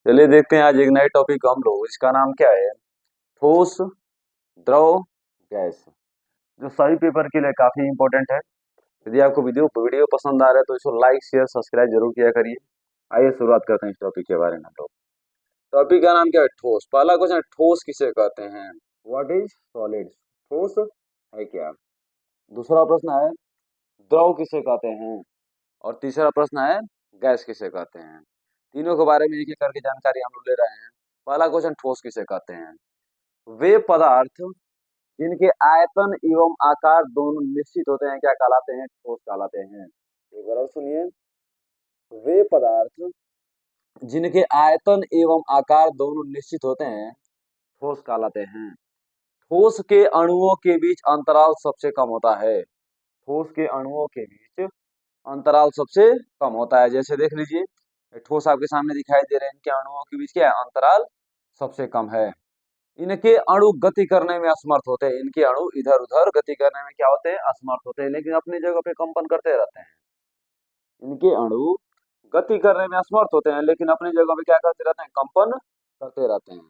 चलिए देखते हैं आज एक नए टॉपिक हम लोग, इसका नाम क्या है? ठोस, द्रव, गैस। जो सभी पेपर के लिए काफी इंपॉर्टेंट है। यदि आपको वीडियो वीडियो पसंद आ रहा है तो इसको लाइक शेयर सब्सक्राइब जरूर किया करिए। आइए शुरुआत करते हैं इस टॉपिक के बारे में। तो टॉपिक का नाम क्या है? ठोस। पहला क्वेश्चन, ठोस किसे कहते हैं? What is solid? ठोस है क्या? दूसरा प्रश्न है, द्रव किसे कहते हैं? और तीसरा प्रश्न है, गैस किसे कहते हैं? तीनों के बारे में एक एक करके जानकारी हम लोग ले रहे हैं। पहला क्वेश्चन, ठोस किसे कहते हैं? वे पदार्थ जिनके आयतन एवं आकार दोनों निश्चित होते हैं क्या कहलाते हैं? ठोस कहलाते हैं। एक बार और सुनिए, वे पदार्थ जिनके आयतन एवं आकार दोनों निश्चित होते हैं ठोस कहलाते हैं। ठोस के अणुओं के बीच अंतराल सबसे कम होता है। ठोस के अणुओं के बीच अंतराल सबसे कम होता है। जैसे देख लीजिए, ठोस आपके सामने दिखाई दे रहे हैं, इनके अणुओं के बीच क्या है? अंतराल सबसे कम है। इनके अणु गति करने में असमर्थ होते हैं। इनके अणु इधर उधर गति करने में क्या होते हैं? असमर्थ होते हैं, लेकिन अपनी जगह पे कंपन करते रहते हैं। इनके अणु गति करने में असमर्थ होते हैं, लेकिन अपनी जगह पे क्या करते रहते हैं? कंपन करते रहते हैं।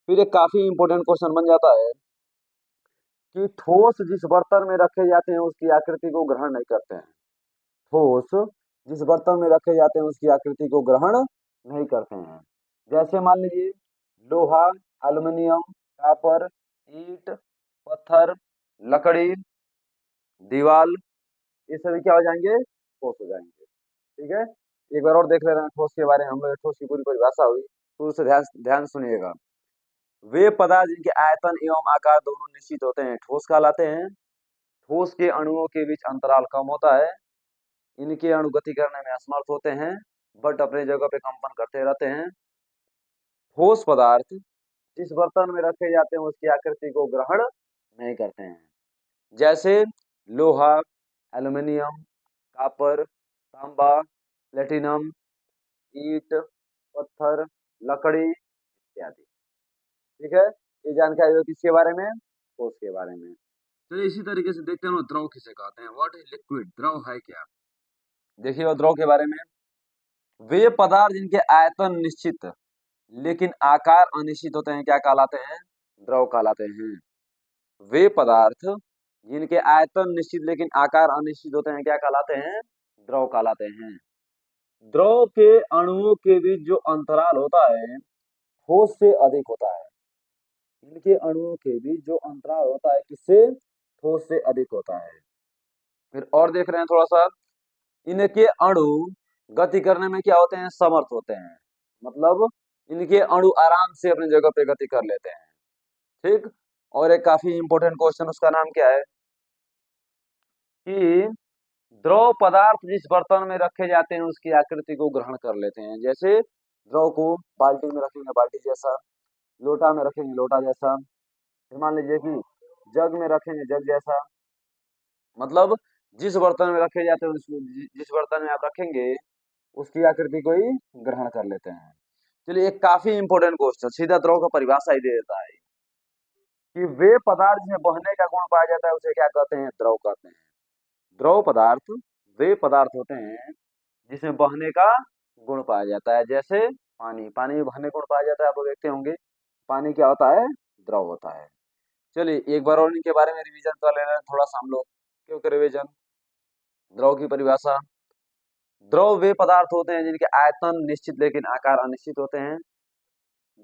फिर एक काफी इंपोर्टेंट क्वेश्चन बन जाता है कि ठोस जिस बर्तन में रखे जाते हैं उसकी आकृति को ग्रहण नहीं करते हैं। ठोस जिस बर्तन में रखे जाते हैं उसकी आकृति को ग्रहण नहीं करते हैं। जैसे मान लीजिए, लोहा, एल्युमिनियम, कॉपर, ईंट, पत्थर, लकड़ी, दीवाल, ये सभी क्या हो जाएंगे? ठोस हो जाएंगे। ठीक है, एक बार और देख ले रहे हैं ठोस के बारे में। हम लोग ठोस की पूरी परिभाषा हुई, शुरू से ध्यान ध्यान सुनिएगा। वे पदार्थ जिनके आयतन एवं आकार दोनों निश्चित होते हैं ठोस कहलाते हैं। ठोस के अणुओं के बीच अंतराल कम होता है। इनके अणु गति करने में असमर्थ होते हैं, बट अपनी जगह पे कंपन करते रहते हैं। ठोस पदार्थ जिस बर्तन में रखे जाते हैं उसकी आकृति को ग्रहण नहीं करते हैं। जैसे लोहा, एल्युमिनियम, कॉपर, तांबा, प्लेटिनम, ईंट, पत्थर, लकड़ी इत्यादि। ठीक है, ये जानकारी हो किसके बारे में? ठोस के बारे में। तो इसी तरीके से देखते हैं द्रव किसे कहते हैं। What is liquid? द्रव है क्या? देखिए द्रव के बारे में, वे पदार्थ जिनके आयतन निश्चित लेकिन आकार अनिश्चित होते हैं क्या कहलाते हैं? द्रव कहलाते हैं। वे पदार्थ जिनके आयतन निश्चित लेकिन आकार अनिश्चित होते हैं क्या कहलाते हैं? द्रव कहलाते हैं। द्रव के अणुओं के बीच जो अंतराल होता है ठोस से अधिक होता है। इनके अणुओं के बीच जो अंतराल होता है किससे? ठोस से अधिक होता है। फिर और देख रहे हैं थोड़ा सा, इनके अणु गति करने में क्या होते हैं? समर्थ होते हैं। मतलब इनके अणु आराम से अपनी जगह पे गति कर लेते हैं। ठीक। और एक काफी इंपोर्टेंट क्वेश्चन, उसका नाम क्या है कि द्रव पदार्थ जिस बर्तन में रखे जाते हैं उसकी आकृति को ग्रहण कर लेते हैं। जैसे द्रव को बाल्टी में रखेंगे बाल्टी जैसा, लोटा में रखेंगे लोटा जैसा, फिर मान लीजिए कि जग में रखेंगे जग जैसा। मतलब जिस बर्तन में रखे जाते हैं जिस बर्तन में आप रखेंगे उसकी आकृति को ही ग्रहण कर लेते हैं। चलिए एक काफी इंपोर्टेंट क्वेश्चन, सीधा द्रव का परिभाषा ही दे देता है कि वे पदार्थ जिसमें बहने का गुण पाया जाता है उसे क्या कहते हैं? द्रव कहते हैं। द्रव पदार्थ वे पदार्थ होते हैं जिसमें बहने का गुण पाया जाता है। जैसे पानी, पानी में बहने गुण पाया जाता है, आप लोग देखते होंगे। पानी क्या होता है? द्रव होता है। चलिए एक बार और इनके बारे में रिवीजन कर ले रहे हैं थोड़ा सा हम लोग। क्योंकि रिवीजन, द्रव की परिभाषा, द्रव वे पदार्थ होते हैं जिनके आयतन निश्चित लेकिन आकार अनिश्चित होते हैं।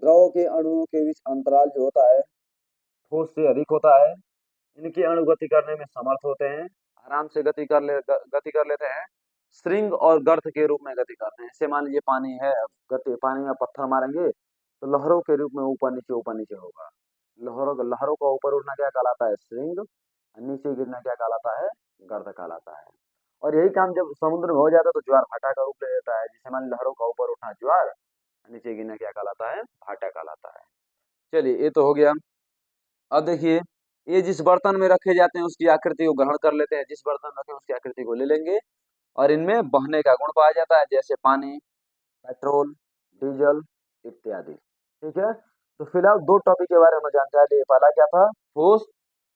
द्रव के अणुओं के बीच अंतराल जो होता है ठोस से अधिक होता है। इनके अणु गति करने में समर्थ होते हैं, आराम से गति कर लेते हैं। स्प्रिंग और गर्त के रूप में गति करते हैं। जैसे मान लीजिए पानी है, गति, पानी में पत्थर मारेंगे तो लहरों के रूप में ऊपर नीचे होगा। लहरों का ऊपर उठना क्या कहलाता है? स्प्रिंग। नीचे गिरना क्या कहलाता है? गर्त कहलाता है। और यही काम जब समुद्र में हो जाता है तो ज्वार भाटा का रूप ले लेता है। जैसे मान लहरों का ऊपर उठना ज्वार, नीचे गिरना क्या कहलाता है? भाटा कहलाता है। चलिए ये तो हो गया। अब देखिए, ये जिस बर्तन में रखे जाते हैं उसकी आकृति को ग्रहण कर लेते हैं। जिस बर्तन में रखे उसकी आकृति को ले लेंगे और इनमें बहने का गुण पाया जाता है। जैसे पानी, पेट्रोल, डीजल इत्यादि। ठीक है, तो फिलहाल दो टॉपिक के बारे में जानकारी ली। पहला क्या था? ठोस।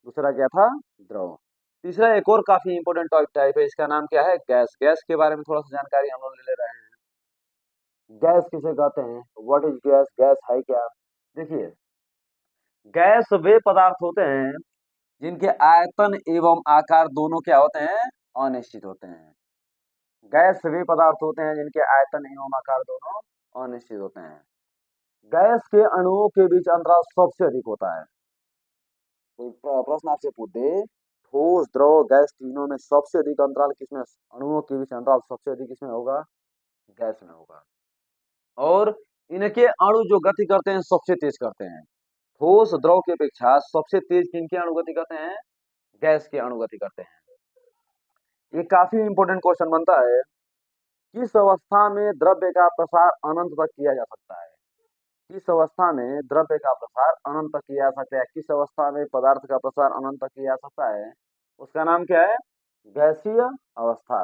दूसरा क्या था? द्रव। तीसरा एक और काफी इंपोर्टेंट टॉपिक टाइप है, इसका नाम क्या है? गैस। गैस के बारे में थोड़ा सा जानकारी हम लोग ले रहे हैं। गैस किसे कहते हैं? What is gas? गैस है क्या? देखिए, गैस वे पदार्थ होते हैं जिनके आयतन एवं आकार दोनों क्या होते हैं? अनिश्चित होते हैं। गैस वे पदार्थ होते हैं जिनके आयतन एवं आकार दोनों अनिश्चित होते हैं। गैस के अणुओं के बीच अंतराल सबसे अधिक होता है। कोई प्रश्न आपसे पूछ दे, ठोस, द्रव, गैस तीनों में सबसे अधिक अंतराल किसमें, अणुओं के बीच अंतराल सबसे अधिक किसमें होगा? गैस में होगा। और इनके अणु जो गति करते हैं सबसे तेज करते हैं। ठोस द्रव की अपेक्षा सबसे तेज किनके अणु गति करते हैं? गैस के अणु गति करते हैं। ये काफी इंपॉर्टेंट क्वेश्चन बनता है। किस अवस्था में द्रव्य का प्रसार अनंत तक किया जा सकता है? किस अवस्था में द्रव्य का प्रसार अनंत तक किया जा सकता है? किस अवस्था में पदार्थ का प्रसार अनंत तक किया जा सकता है? उसका नाम क्या है? गैसीय अवस्था।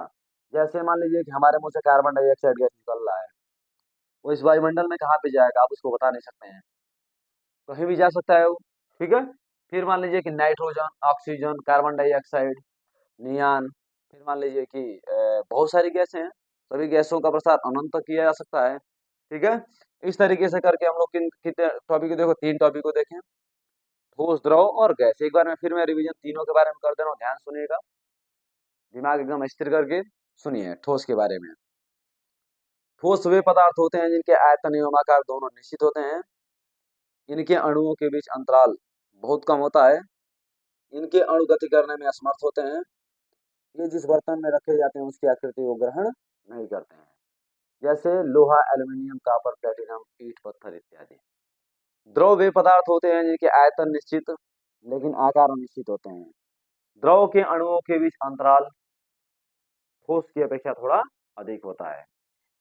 जैसे मान लीजिए कि हमारे मुंह से कार्बन डाइऑक्साइड गैस निकल रहा है, वो इस वायुमंडल में कहाँ पे जाएगा आप उसको बता नहीं सकते हैं, कहीं भी जा सकता है वो। ठीक है। फिर मान लीजिए कि नाइट्रोजन, ऑक्सीजन, कार्बन डाइऑक्साइड, नियान, फिर मान लीजिए कि बहुत सारी गैसें हैं, सभी गैसों का प्रसार अनंत तक किया जा सकता है। ठीक है। इस तरीके से करके हम लोग किन कितने टॉपिक को देखो, 3 टॉपिक को देखें, ठोस, द्रव और गैस। एक बार में फिर मैं रिवीजन तीनों के बारे में कर दे रहा हूँ, ध्यान सुनिएगा, दिमाग एकदम स्थिर करके सुनिए। ठोस के बारे में, ठोस वे पदार्थ होते हैं जिनके आयतन एवं आकार दोनों निश्चित होते हैं। इनके अणुओं के बीच अंतराल बहुत कम होता है। इनके अणु गति करने में असमर्थ होते हैं। ये जिस बर्तन में रखे जाते हैं उसकी आकृति को ग्रहण नहीं करते हैं, जैसे लोहा, एल्यूमिनियम, कॉपर, प्लेटिनम, ईंट, पत्थर इत्यादि। द्रव वे पदार्थ होते हैं जिनके आयतन निश्चित लेकिन आकार अनिश्चित होते हैं। द्रव के अणुओं के बीच अंतराल ठोस की अपेक्षा थोड़ा अधिक होता है।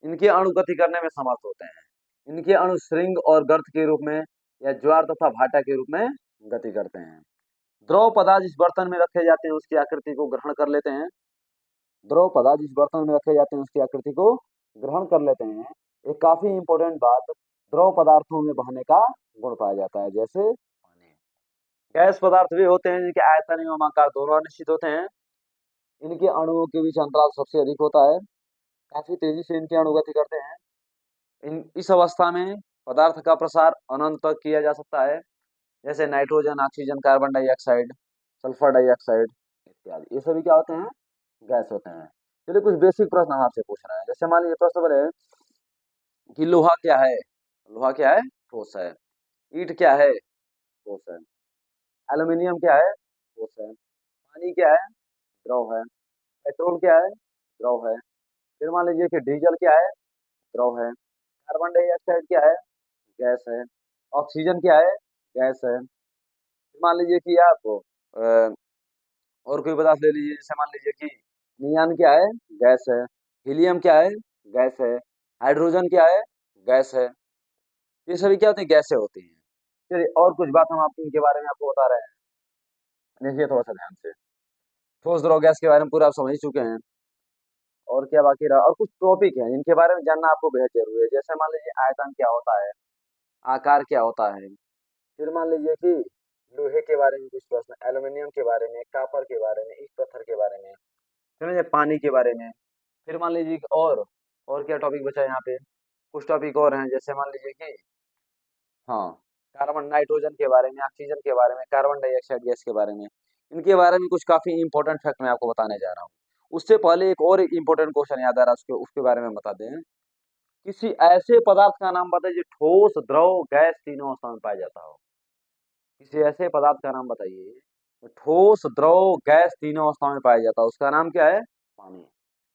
इनके अणु गति करने में समर्थ होते हैं। इनके अणु श्रृंग और गर्त के रूप में या ज्वार तथा भाटा के रूप में गति करते हैं। द्रव पदार्थ जिस बर्तन में रखे जाते हैं उसकी आकृति को ग्रहण कर लेते हैं। द्रव पदार्थ जिस बर्तन में रखे जाते हैं उसकी आकृति को ग्रहण कर लेते हैं। एक काफी इंपॉर्टेंट बात, द्रव पदार्थों में बहने का गुण पाया जाता है, जैसे पानी। गैस पदार्थ वे होते हैं जिनके आयतन एवं आकार दोनों अनिश्चित होते हैं। इनके अणुओं के बीच अंतराल सबसे अधिक होता है। काफी तेजी से इनके अणु गति करते हैं। इस अवस्था में पदार्थ का प्रसार अनंत तक किया जा सकता है, जैसे nitrogen, oxygen, carbon dioxide, sulphur dioxide इत्यादि। ये सभी क्या होते हैं? गैस होते हैं। चलिए कुछ बेसिक प्रश्न हम आपसे पूछ रहे हैं। जैसे मान लीजिए प्रश्न बने कि लोहा क्या है? लोहा क्या है? ठोस है। ईंट क्या है? ठोस है। एल्यूमिनियम क्या है? ठोस है। पानी क्या है? द्रव है। पेट्रोल क्या है? द्रव है। फिर मान लीजिए कि डीजल क्या है? द्रव है। कार्बन डाइऑक्साइड क्या है? गैस है। ऑक्सीजन क्या है? गैस है। फिर मान लीजिए कि आप और कोई पदार्थ ले लीजिए, जैसे मान लीजिए कि नियान क्या है? गैस है। हीलियम क्या है? गैस है। हाइड्रोजन क्या है? गैस है। ये सभी क्या होती है? गैसें होती हैं। चलिए और कुछ बात हम आपको इनके बारे में आपको बता रहे हैं, देखिए थोड़ा सा ध्यान से। ठोस, द्रव, गैस के बारे में पूरा आप समझ ही चुके हैं। और क्या बाकी रहा? और कुछ टॉपिक हैं जिनके बारे में जानना आपको बेहद जरूरी है। जैसे मान लीजिए आयतन क्या होता है, आकार क्या होता है। फिर मान लीजिए कि लोहे के बारे में कुछ प्रश्न, एल्यूमिनियम के बारे में, कॉपर के बारे में, ईंट पत्थर के बारे में, फिर मान पानी के बारे में। फिर मान लीजिए कि और क्या टॉपिक बचा है यहाँ पे? कुछ टॉपिक और हैं, जैसे मान लीजिए कि हाँ, कार्बन, नाइट्रोजन के बारे में, ऑक्सीजन के बारे में, कार्बन डाइऑक्साइड गैस के बारे में। इनके बारे में कुछ काफी इंपॉर्टेंट फैक्ट मैं आपको बताने जा रहा हूँ। उससे पहले एक और इंपॉर्टेंट क्वेश्चन याद आ रहा है, उसके उसके बारे में बता दें। किसी ऐसे पदार्थ का नाम बताइए जो ठोस, द्रव, गैस तीनों अवस्था में पाया जाता हो। किसी ऐसे पदार्थ का नाम बताइए जो ठोस, द्रव, गैस तीनों अवस्थाओं में पाया जाता है। उसका नाम क्या है? पानी।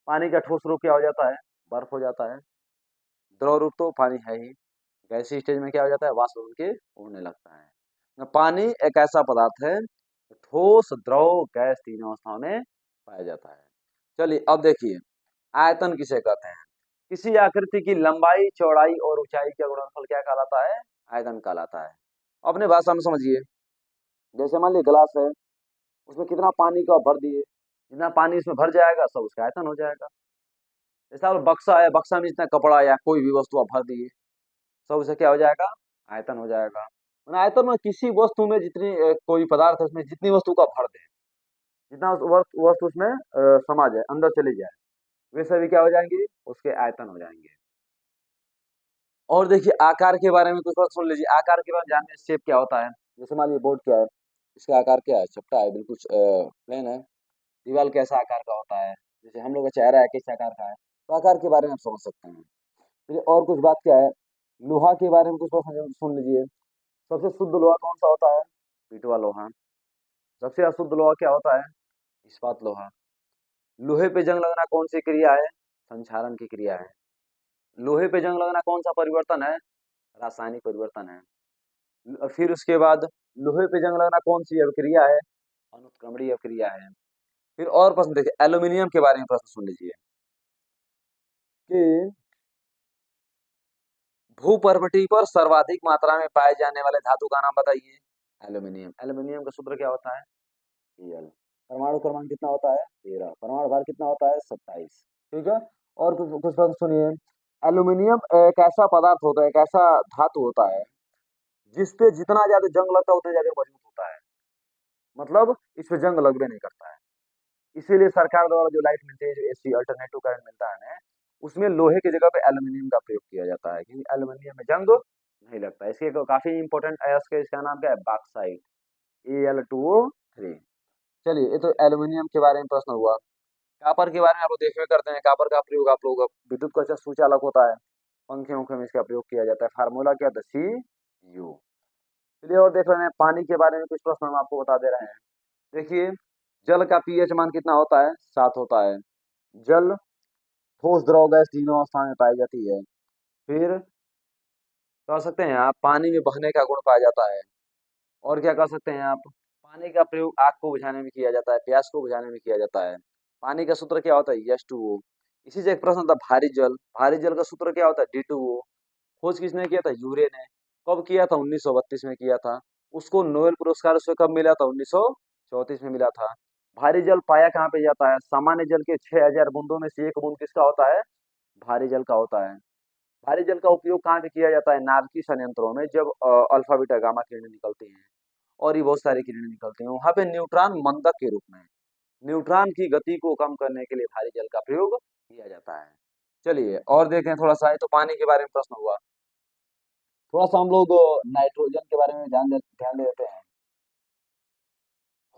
पानी का ठोस रूप क्या हो जाता है? बर्फ हो जाता है। द्रव रूप तो पानी है ही। गैसीय स्टेज में क्या हो जाता है? वाष्प बन के उड़ने लगता है। तो पानी एक ऐसा पदार्थ है जो ठोस, द्रव, गैस तीनों अवस्थाओं में पाया जाता है। चलिए अब देखिए, आयतन किसे कहते हैं? किसी आकृति की लंबाई, चौड़ाई और ऊंचाई का गुणनफल क्या कहलाता है? आयतन कहलाता है। अपने भाषा में समझिए। जैसे मान लीजिए गिलास है, उसमें कितना पानी को आप भर दिए, जितना पानी इसमें भर जाएगा सब उसका आयतन हो जाएगा। जैसा अब बक्सा है, बक्सा में जितना कपड़ा या कोई भी वस्तु आप भर दिए, सब उसे क्या हो जाएगा? आयतन हो जाएगा। आयतन में किसी वस्तु में जितनी कोई पदार्थ है उसमें जितनी वस्तु का भर दे, जितना वस्तु उसमें समा जाए, अंदर चली जाए, वे सभी क्या हो जाएंगे? उसके आयतन हो जाएंगे। और देखिए आकार के बारे में कुछ बात सुन लीजिए, आकार के बारे में जानने शेप क्या होता है। जैसे मान लीजिए बोर्ड क्या है, इसका आकार क्या है, चपटा है, बिल्कुल प्लेन है। दीवार कैसा आकार का होता है, जैसे हम लोग का चेहरा है किस आकार का है, तो आकार के बारे में आप समझ सकते हैं। फिर और कुछ बात क्या है, लोहा के बारे में कुछ बात सुन लीजिए। सबसे शुद्ध लोहा कौन सा होता है, पीटवा लोहा। सबसे अशुद्ध लोहा क्या होता है, इस्पात लोहा। लोहे पे जंग लगना कौन सी क्रिया है, संक्षारण की क्रिया है। लोहे पे जंग लगना कौन सा परिवर्तन है, रासायनिक परिवर्तन है। फिर उसके बाद लोहे पे जंग लगना कौन सी अभिक्रिया है, अनुत्क्रमणीय अभिक्रिया है। फिर और प्रश्न देखिए, एल्यूमिनियम के बारे में प्रश्न सुन लीजिए कि भूपर्वती पर सर्वाधिक मात्रा में पाए जाने वाले धातु का नाम बताइए। एल्यूमिनियम। एल्यूमिनियम का सूत्र क्या होता है, Al। परमाणु क्रमांक कितना होता है, 13। परमाणु भार कितना होता है, 27। ठीक है। और कुछ कुछ प्रश्न सुनिए। एल्यूमिनियम एक ऐसा पदार्थ होता है, एक ऐसा धातु होता है जिसपे जितना ज्यादा जंग लगता है उतना ज्यादा मजबूत होता है। मतलब इस पे जंग लगबे नहीं करता है। इसीलिए सरकार द्वारा जो लाइट मिलती है, जो एसी अल्टरनेटिव करंट मिलता है ना, उसमें लोहे की जगह पे एल्यूमिनियम का प्रयोग किया जाता है, क्योंकि एल्यूमिनियम में जंग नहीं लगता। इसके काफी इंपॉर्टेंट अयस्क है, इसका नाम क्या है, बॉक्साइट, Al2O3। चलिए, ये तो एल्यूमिनियम के बारे में प्रश्न हुआ। कापर के बारे में आप लोग देखवे करते हैं, कापर का प्रयोग आप लोग विद्युत का सुचालक होता है, पंखे उंखे में इसका प्रयोग किया जाता है। फार्मूला क्या था, Cu। चलिए और देख रहे हैं, पानी के बारे में कुछ प्रश्न हम आपको बता दे रहे हैं। देखिए, जल का पीएच मान कितना होता है, 7 होता है। जल ठोस द्रव गैस तीनों अवस्था में पाई जाती है। फिर कह सकते हैं आप, पानी में बहने का गुण पाया जाता है। और क्या कह सकते हैं आप, पानी का प्रयोग आग को बुझाने में किया जाता है, प्यास को बुझाने में किया जाता है। पानी का सूत्र क्या होता है, H2O। इसी से एक प्रश्न था, भारी जल। भारी जल का सूत्र क्या होता है, D2O। खोज किसने किया था, यूरे ने। कब किया था, 1932 में किया था। उसको नोबेल पुरस्कार उसको कब मिला था, 1934 में मिला था। भारी जल पाया कहाँ पे जाता है, सामान्य जल के 6000 बूंदों में से एक बूंद किसका होता है, भारी जल का होता है। भारी जल का उपयोग कहाँ पे किया जाता है, नाभिकीय संयंत्रों में, जब अल्फा बीटा गामा किरणें निकलती हैं और ये बहुत सारी किरणें निकलती हैं, वहां पे न्यूट्रॉन मंदक के रूप में, न्यूट्रॉन की गति को कम करने के लिए भारी जल का प्रयोग किया जाता है। चलिए और देखें थोड़ा सा, तो पानी के बारे में प्रश्न हुआ। थोड़ा सा हम लोग नाइट्रोजन के बारे में ध्यान देते हैं।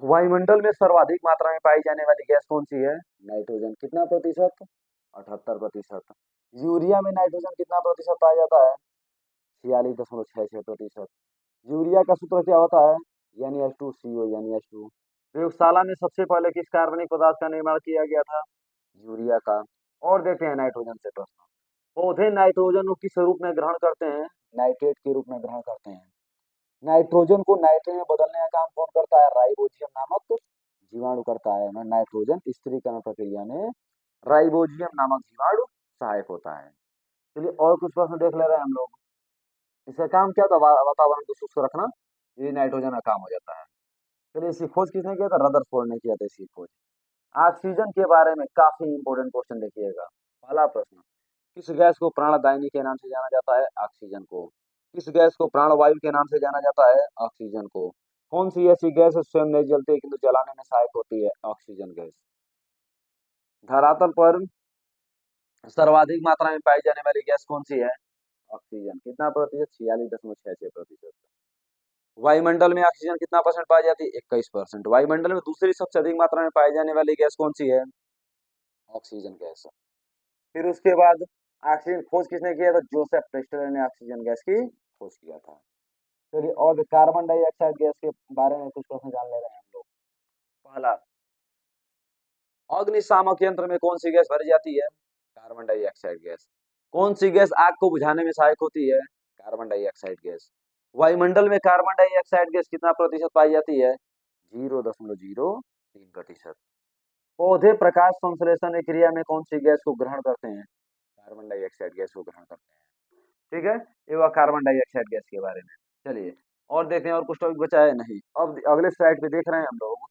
वायुमंडल में सर्वाधिक मात्रा में पाई जाने वाली गैस कौन सी है, नाइट्रोजन। कितना प्रतिशत, 78%। यूरिया में नाइट्रोजन कितना प्रतिशत पाया जाता है, 46.66%। यूरिया का सूत्र क्या होता है, NH2CO, NH2। प्रयोगशाला में सबसे पहले किस कार्बनिक पदार्थ का निर्माण किया गया था, यूरिया का। और देखते हैं नाइट्रोजन से प्रश्न। पौधे नाइट्रोजन को किस रूप में ग्रहण करते हैं, नाइट्रेट के रूप में ग्रहण करते हैं। नाइट्रोजन को नाइट्रेट में बदलने का काम कौन करता है, राइबोजियम नामक जीवाणु करता है। नाइट्रोजन स्थिरीकरण प्रक्रिया में राइबोजियम नामक जीवाणु सहायक होता है। चलिए और कुछ प्रश्न देख ले रहे हैं हम लोग। इसका काम क्या था, वातावरण को शुष्क रखना, ये नाइट्रोजन का काम हो जाता है। चलिए, इसकी खोज किसने किया था, रदरफोर्ड ने किया था इसकी खोज। ऑक्सीजन के बारे में काफी इंपोर्टेंट क्वेश्चन देखिएगा। पहला प्रश्न, किस गैस को प्राणदायिनी के नाम से जाना जाता है, ऑक्सीजन को। किस गैस को प्राणवायु के नाम से जाना जाता है, ऑक्सीजन को। कौन सी ऐसी गैस है स्वयं नहीं जलती किंतु जलाने में सहायक होती है, ऑक्सीजन गैस। धरातल पर सर्वाधिक मात्रा में पाई जाने वाली गैस कौन सी है, ऑक्सीजन। कितना प्रतिशत, 46.66%। वायुमंडल में ऑक्सीजन कितना परसेंट पाई जाती है, 21%। वायुमंडल में दूसरी सबसे अधिक मात्रा में पाई जाने वाली गैस कौन सी है, ऑक्सीजन गैस। फिर उसके बाद ऑक्सीजन खोज किसने किया था, जोसेफ प्रेस्टलर ने ऑक्सीजन गैस की खोज किया था। चलिए और कार्बन डाइऑक्साइड गैस के बारे में कुछ प्रश्न जान ले रहे हैं हम लोग। पहला, अग्निशामक यंत्र में कौन सी गैस भरी जाती है, कार्बन डाइऑक्साइड गैस। कौन सी गैस आग को बुझाने में सहायक होती है, कार्बन डाइऑक्साइड गैस। वायुमंडल में कार्बन डाइऑक्साइड गैस कितना प्रतिशत पाई जाती है, 0.03%। पौधे प्रकाश संश्लेषण क्रिया में कौन सी गैस को ग्रहण करते हैं, कार्बन डाइऑक्साइड गैस को ग्रहण करते हैं। ठीक है, ये हुआ कार्बन डाइऑक्साइड गैस के बारे में। चलिए और देखते हैं, और कुछ टॉपिक बचा है नहीं। अब अगले स्लाइड पे देख रहे हैं हम लोग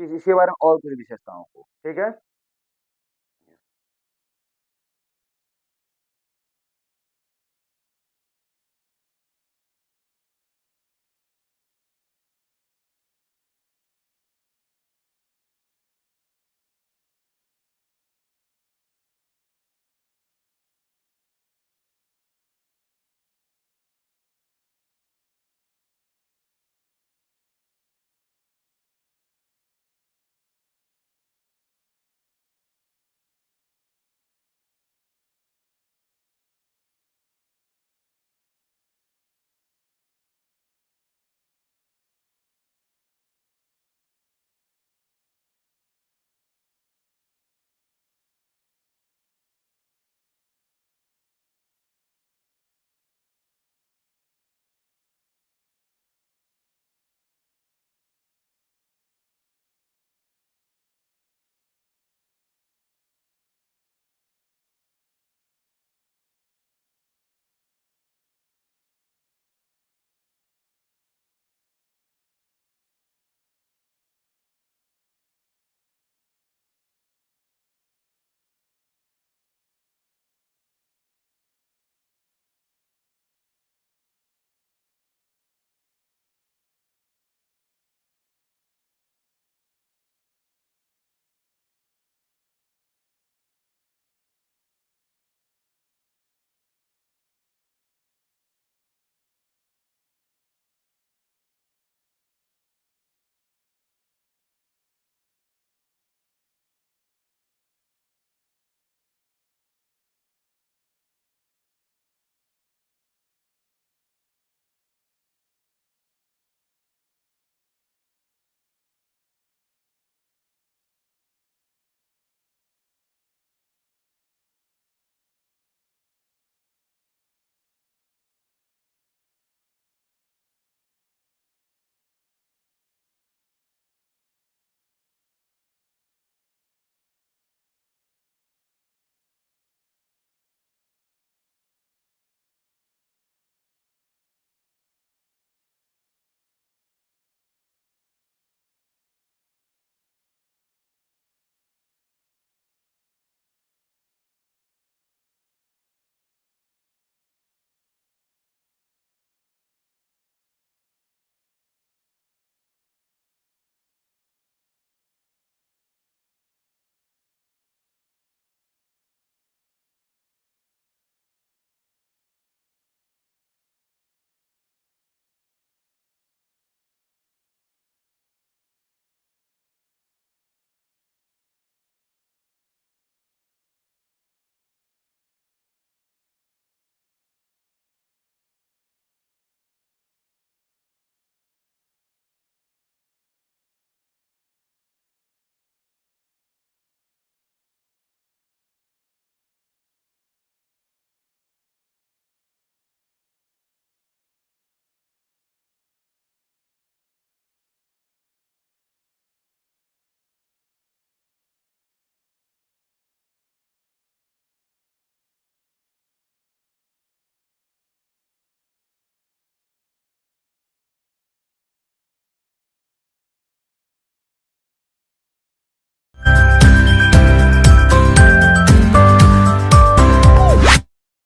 कि इसके बारे में और कुछ विशेषताओं को। ठीक है।